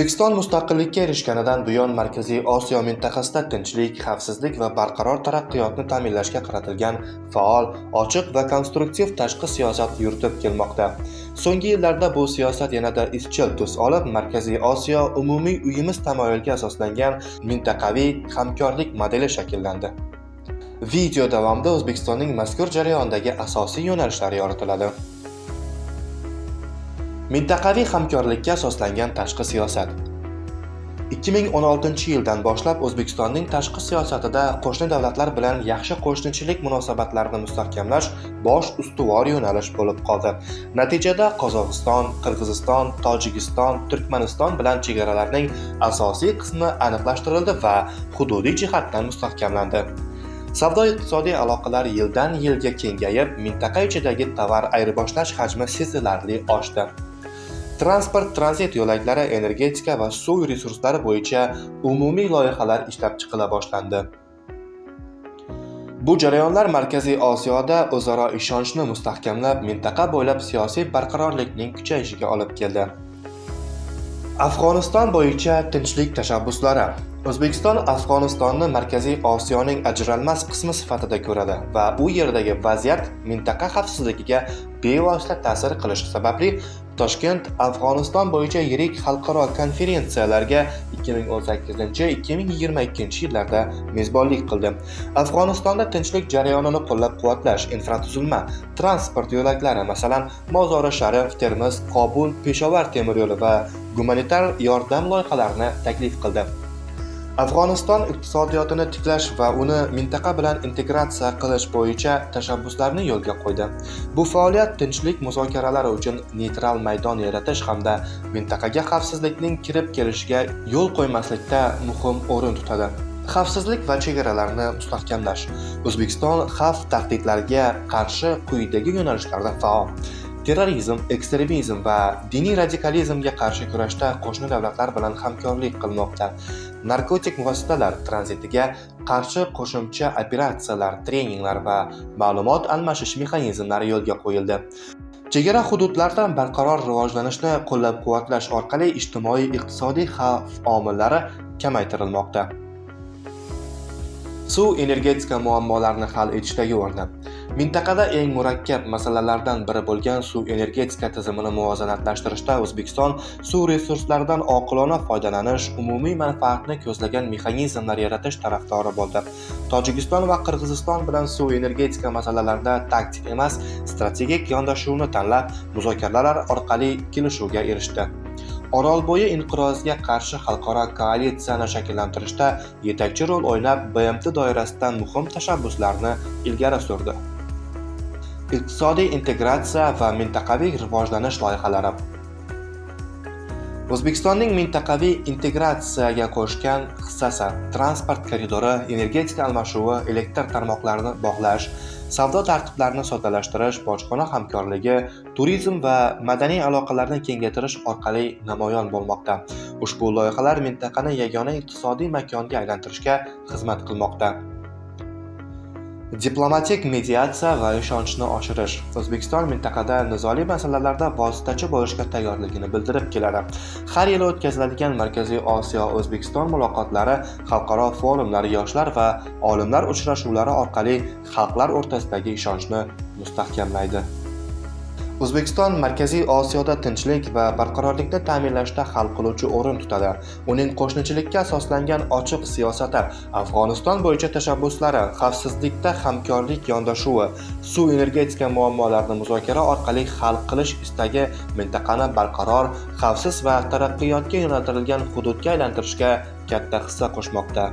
O'zbekiston mustaqillikka erishganidan buyon Markaziy Osiyo mintaqasida tinchlik, xavfsizlik va barqaror taraqqiyotni ta'minlashga qaratilgan faol, ochiq va konstruktiv tashqi siyosat yuritib kelmoqda. So'nggi yillarda bu siyosat yanada izchil tus olib, Markaziy Osiyo umumiy uyimiz tamoyiliga asoslangan mintaqaviy hamkorlik modeli shakllandi. Video davomida O'zbekistonning mazkur jarayondagi asosiy yo'nalishlari yoritiladi. Mintaqaviy hamkorlikka asoslangan tashqi siyosat. 2016-yildan boshlab O'zbekistonning tashqi siyosatida qo'shni davlatlar bilan yaxshi qo'shnichilik munosabatlarini mustahkamlash bosh ustuvor yo'nalish bo'lib qoldi. Natijada Qozog'iston, Qirg'iziston, Tojikiston, Turkmaniston bilan chegaralarning asosiy qismi aniqlashtirildi va hududiy jihatdan mustahkamlandi. Savdo-iqtisodiy aloqalar yildan yilga kengayib, mintaqa ichidagi tovar ayirboshlash hajmi sezilarli oshdi. Transport-tranzit yo'laklari, energetika va suv resurslari bo'yicha umumiy loyihalar ishlab chiqila boshlandi. Bu jarayonlar Markaziy Osiyoda o'zaro ishonchni mustahkamlab, mintaqa bo'ylab siyosiy barqarorlikning kuchayishiga olib keldi. Afg'oniston bo'yicha tinchlik tashabbuslari. O'zbekiston Afg'onistonni Markaziy Osiyoning ajralmas qismi sifatida ko'radi va u yerdagi vaziyat mintaqa xavfsizligiga bevosita ta'sir qilishi sababli Toshkent Afg'oniston bo'yicha yirik xalqaro konferensiyalarga 2018-2022 yillarda mezbonlik qildi. Afg'onistonda tinchlik jarayonini qo'llab-quvvatlash, infratuzilma, transport yo'laklari, masalan, Mozori Sharif, Termiz, Qobul, Peshovar temir yo'li va gumanitar yordam loyihalarini taklif qildi. Afg'oniston iqtisodiyotini tiklash va uni mintaqa bilan integratsiya qilish bo'yicha tashabbuslarni yo'lga qo'ydi. Bu faoliyat tinchlik muzokaralari uchun neytral maydon yaratish hamda mintaqaga xavfsizlikning kirib kelishiga yo'l qo'ymaslikda muhim o'rin tutadi. Xavfsizlik va chegaralarni mustahkamlash. O'zbekiston xavf tahdidlarga qarshi quyidagi yo'nalishlarda faol. Terrorizm, ekstremizm va diniy radikalizmga qarshi kurashda qo'shni davlatlar bilan hamkorlik qilmoqda. Narkotik vositalar tranzitiga qarshi qo'shimcha operatsiyalar, treninglar va ma'lumot almashish mexanizmlari yo'lga qo'yildi. Chegara hududlarda barqaror rivojlanishni qo'llab-quvvatlash orqali ijtimoiy-iqtisodiy xavf omillari kamaytirilmoqda. Suv energetika muammolarini hal etishdagi o'rni. Mintaqada eng murakkab masalalardan biri bo'lgan suv energetika tizimini muvozanatlashtirishda O'zbekiston suv resurslaridan oqilona foydalanish, umumiy manfaatni ko'zlagan mexanizmlar yaratish tarafdori bo'ldi. Tojikiston va Qirg'iziston bilan suv energetika masalalarida taktik emas, strategik yondashuvni tanlab, muzokaralar orqali kelishuvga erishdi. Orolbo'yi inqiroziga qarshi xalqaro koalitsiyani shakllantirishda yetakchi rol o'ynab, BMT doirasidan muhim tashabbuslarni ilgari surdi. Iqtisodiy integratsiya va mintaqaviy rivojlanish loyihalari. O'zbekistonning mintaqaviy integratsiyaga qo'shgan hissasi transport koridori, energetika almashuvi, elektr tarmoqlarini bog'lash, savdo tartiblarini soddalashtirish, bojxona hamkorligi, turizm va madaniy aloqalarni kengaytirish orqali namoyon bo'lmoqda. Ushbu loyihalar mintaqani yagona iqtisodiy makonga aylantirishga xizmat qilmoqda. Diplomatik mediatsiya va ishonchni oshirish. O'zbekiston mintaqada nizoli masalalarda vositachi bo'lishga tayyorligini bildirib keladi. Har yili o'tkaziladigan Markaziy Osiyo O'zbekiston muloqotlari, xalqaro forumlar, yoshlar va olimlar uchrashuvlari orqali xalqlar o'rtasidagi ishonchni mustahkamlaydi. O'zbekiston Markaziy Osiyoda tinchlik va barqarorlikni ta'minlashda hal qiluvchi o'rin tutadi. Uning qo'shnichilikka asoslangan ochiq siyosati, Afg'oniston bo'yicha tashabbuslari, xavfsizlikda hamkorlik yondashuvi, suv energetika muammolarini muzokara orqali hal qilish istagi mintaqani barqaror, xavfsiz va taraqqiyotga yo'naltirilgan hududga aylantirishga katta hissa qo'shmoqda.